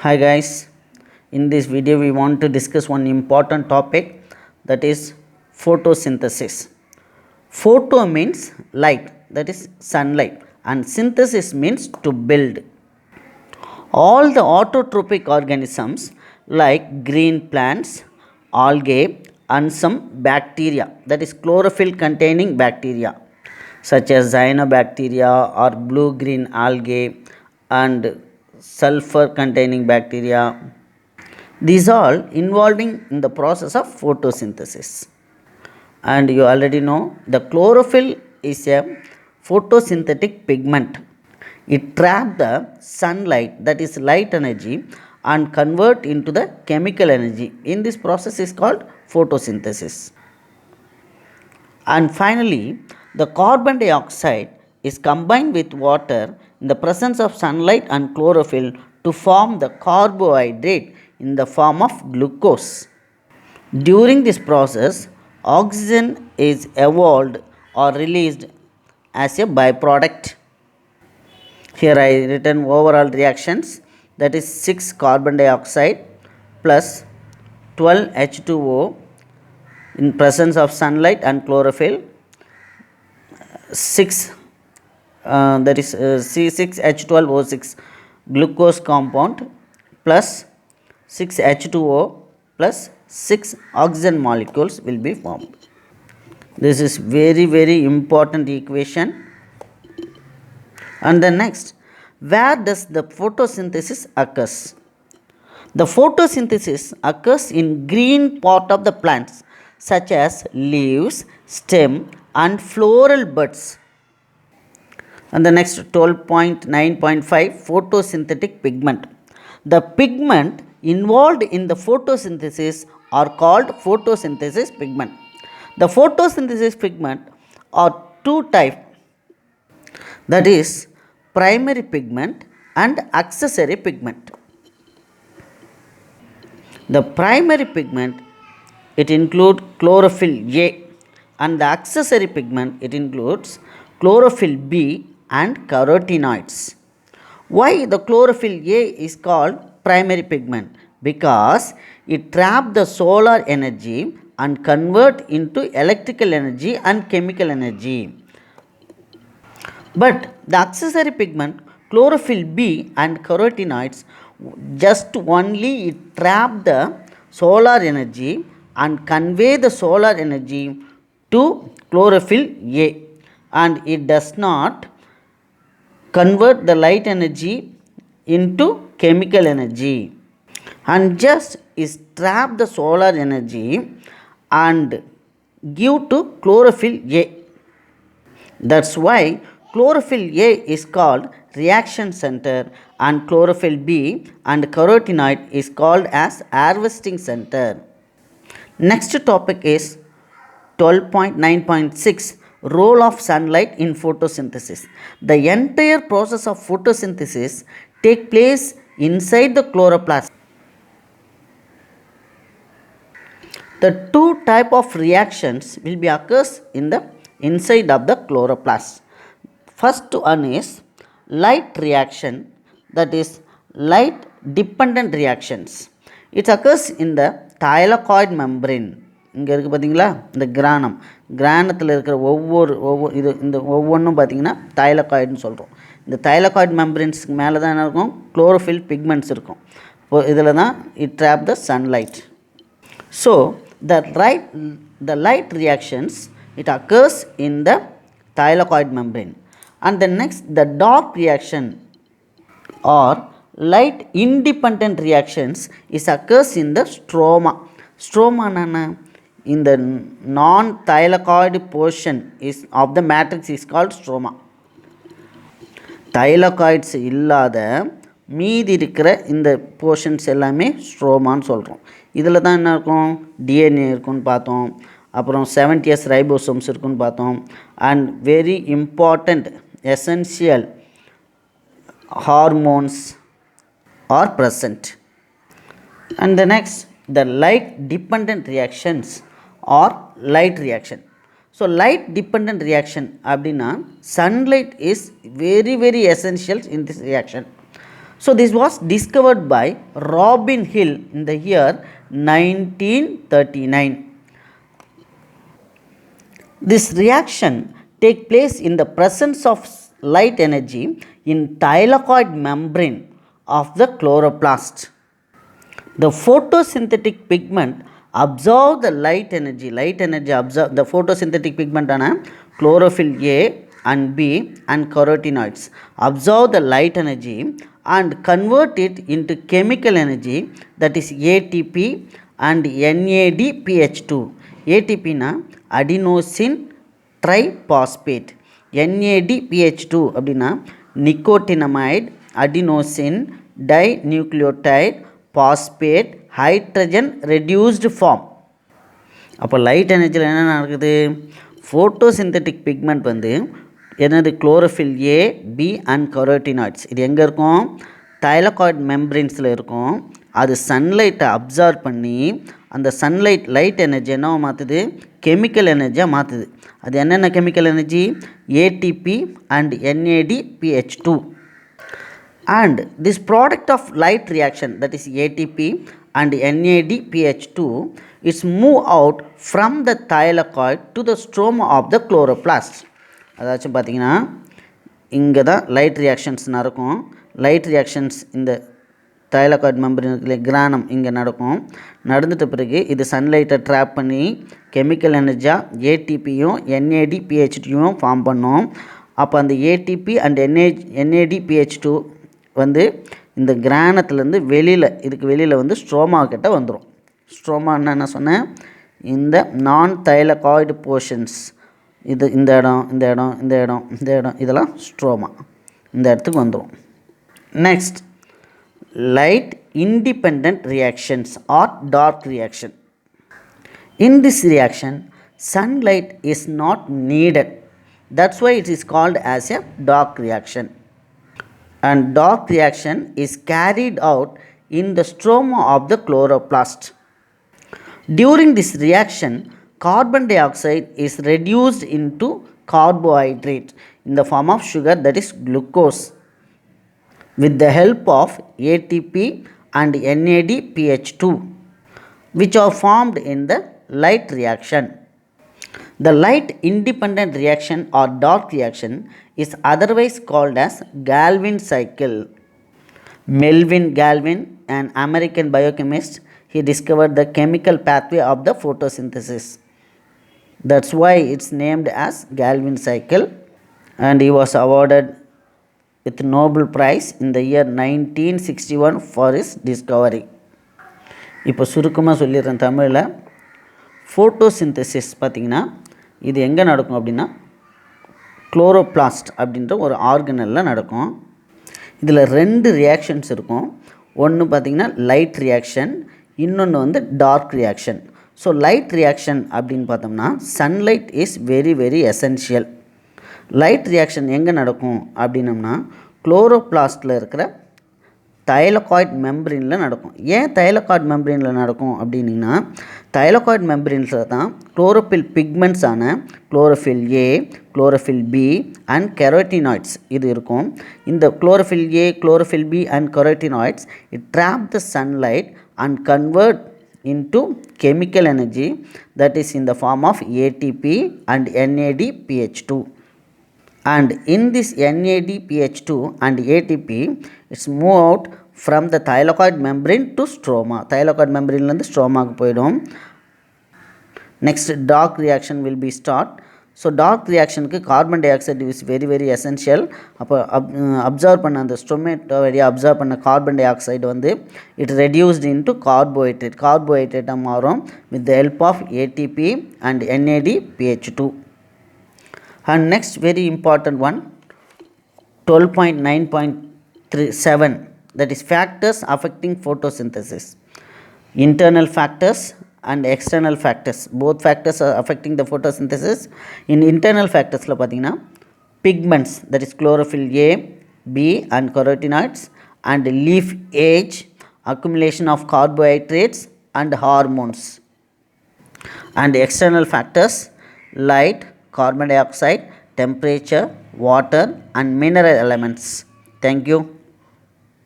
Hi guys, in this video we want to discuss one important topic, that is photosynthesis. Photo means light, that is sunlight, and synthesis means to build. All the autotrophic organisms like green plants, algae and some bacteria, that is chlorophyll containing bacteria such as cyanobacteria or blue green algae and sulfur containing bacteria, these all involving in the process of photosynthesis. And you already know the chlorophyll is a photosynthetic pigment. It traps the sunlight, that is light energy, and convert into the chemical energy. In this process is called photosynthesis. And finally, the carbon dioxide is combined with water in the presence of sunlight and chlorophyll to form the carbohydrate in the form of glucose. During this process, oxygen is evolved or released as a byproduct. Here I written overall reactions, that is 6 carbon dioxide plus 12 H2O in presence of sunlight and chlorophyll, 6 that is C6H12O6 glucose compound plus 6H2O plus 6 oxygen molecules will be formed. This is very important equation. And the next, where does the photosynthesis occurs? The photosynthesis occurs in green part of the plants such as leaves, stem and floral buds. And the next 12.9.5, photosynthetic pigment. The pigment involved in the photosynthesis are called photosynthesis pigment. The photosynthesis pigment are two types, that is primary pigment and accessory pigment. The primary pigment, it includes chlorophyll A, and the accessory pigment, it includes chlorophyll B and carotenoids. Why the chlorophyll A is called primary pigment? Because it traps the solar energy and convert into electrical energy and chemical energy. But the accessory pigment, chlorophyll B and carotenoids, just only it trap the solar energy and convey the solar energy to chlorophyll A, and it does not convert the light energy into chemical energy, and just is trap the solar energy and give to chlorophyll A. That's why chlorophyll A is called reaction center and chlorophyll B and carotenoid is called as harvesting center. Next topic is 12.9.6, role of sunlight in photosynthesis. The entire process of photosynthesis take place inside the chloroplast. The two type of reactions will be occurs in the inside of the chloroplast. First one is light reaction, that is light dependent reactions. It occurs in the thylakoid membrane. இங்கே இருக்குது பார்த்தீங்களா, இந்த கிரானத்தில் இருக்கிற ஒவ்வொரு இந்த ஒவ்வொன்றும் பார்த்திங்கன்னா தைலகாய்டுன்னு சொல்கிறோம். இந்த தைலகாய்டு மெம்பரன்ஸுக்கு மேலே தான் என்ன இருக்கும், குளோரோஃபில் பிக்மெண்ட்ஸ் இருக்கும். இதில் தான் it trap the sunlight. So the light reactions, it occurs in the thylakoid membrane. And the next, the dark reaction or light independent reactions is occurs in the stroma. Stroma in the non-thylakoid portion is of the matrix is called stroma. Thylakoids இல்லாத மீதி இருக்கிற இந்த portions எல்லாமே ஸ்ட்ரோமான்னு சொல்கிறோம். இதில் தான் என்ன இருக்கும், டிஎன்ஏ இருக்குன்னு பார்த்தோம், அப்புறம் 70S ரைபோசோம்ஸ் இருக்குன்னு பார்த்தோம், and very important essential hormones are present. And the next, the light dependent reactions or light reaction. So light dependent reaction அப்படின்னா sunlight is very essential in this reaction. So this was discovered by Robin Hill in the year 1939. This reaction take place in the presence of light energy in thylakoid membrane of the chloroplast. The photosynthetic pigment absorb the light energy absorb the photosynthetic pigment on chlorophyll A and B and carotenoids absorb the light energy and convert it into chemical energy, that is ATP and NADPH2. ATP na adenosine triphosphate, NADPH2 அப்படின்னா nicotinamide adenosine dinucleotide phosphate hydrogen reduced form. அப்போ light எனர்ஜியில் என்ன நடக்குது, photosynthetic pigment வந்து என்னது chlorophyll A B and carotenoids இது எங்கே இருக்கும், தைலகாய்ட் மெம்பரின்ஸில் இருக்கும். அது சன்லைட்டை அப்சார்ப் பண்ணி அந்த சன்லைட் லைட் எனர்ஜி என்னவோ மாற்றுது, கெமிக்கல் எனர்ஜியாக மாற்றுது. அது என்னென்ன chemical energy, ATP and NADPH2. And this product of light reaction, that is ATP and NADPH2, is move out from the thylakoid to the stroma of the chloroplast. அதாச்சும் பார்த்தீங்கன்னா இங்கே தான் light reactions நடக்கும். Light reactions இந்த தைலகாய்ட் மெம்பரின் கிரானம் இங்கே நடக்கும். நடந்துட்ட பிறகு இது சன்லைட்டை ட்ராப் பண்ணி கெமிக்கல் எனர்ஜியாக ஏடிபியும் NADPH2யும் ஃபார்ம் பண்ணோம். அப்போ அந்த ஏடிபி அண்ட் NADPH2 வந்து இந்த கிரானத்துலேருந்து வெளியில் இதுக்கு வெளியில் வந்து ஸ்ட்ரோமா கிட்ட வந்துடும். ஸ்ட்ரோமான்னு என்ன சொன்னேன், இந்த நான் தைலகாய்டு போர்ஷன்ஸ், இது இந்த இடம் இந்த இடம் இந்த இடம் இந்த இடம் இதெல்லாம் ஸ்ட்ரோமா, இந்த இடத்துக்கு வந்துடும். Next, light independent reactions or dark reaction. In this reaction sunlight is not needed, that's why it is called as a dark reaction. And dark reaction is carried out in the stroma of the chloroplast. During this reaction, carbon dioxide is reduced into carbohydrate in the form of sugar, that is glucose, with the help of ATP and NADPH2, which are formed in the light reaction. The light independent reaction or dark reaction is otherwise called as Galvin cycle. Melvin Galvin, an American biochemist, he discovered the chemical pathway of the photosynthesis. That's why it's named as Galvin cycle, and he was awarded with Nobel Prize in the year 1961 for his discovery. இப்போ சுருக்கமாக சொல்லிடுறேன் தமிழில். Photosynthesis பார்த்திங்கன்னா இது எங்கே நடக்கும் அப்படின்னா chloroplast அப்படின்ற ஒரு ஆர்கனலில் நடக்கும். இதில் 2 ரியாக்ஷன்ஸ் இருக்கும். ஒன்று பார்த்திங்கன்னா லைட் ரியாக்ஷன், இன்னொன்று வந்து dark reaction. So light reaction அப்படின்னு பார்த்தோம்னா sunlight is very very essential. Light reaction எங்கே நடக்கும் அப்படின்னம்னா குளோரோபிளாஸ்டில் இருக்கிற தைலகாய்ட் மெம்பரினில் நடக்கும். ஏன் தைலகாய்ட் மெம்பரினில் நடக்கும் அப்படின்னா தைலகாய்ட் மெம்பரின்ஸில் தான் குளோரோஃபில் பிக்மெண்ட்ஸான chlorophyll A, chlorophyll B and carotenoids இது இருக்கும். இந்த chlorophyll A, chlorophyll B and carotenoids it trap the sunlight and convert into chemical energy, that is in the form of ATP and NADPH2. And in this NADPH2 and ATP, it's move out from the thylakoid membrane to stroma. Thylakoid membrane la stroma ku poidum. Next, dark reaction will be start. So dark reaction ku carbon dioxide is very very essential. அப்போ observe பண்ண அந்த stomata வழியாக observe பண்ண carbon dioxide வந்து it reduced into கார்போஹைட்ரேட்டாக மாறும் with the help of ATP and NADPH2. And next very important one, 12.9.7, that is factors affecting photosynthesis. Internal factors and external factors, both factors are affecting the photosynthesis. In internal factors la pathina pigments, that is chlorophyll A, B and carotenoids, and leaf age, accumulation of carbohydrates and hormones. And external factors light, carbon dioxide, temperature, water and mineral elements. Thank you.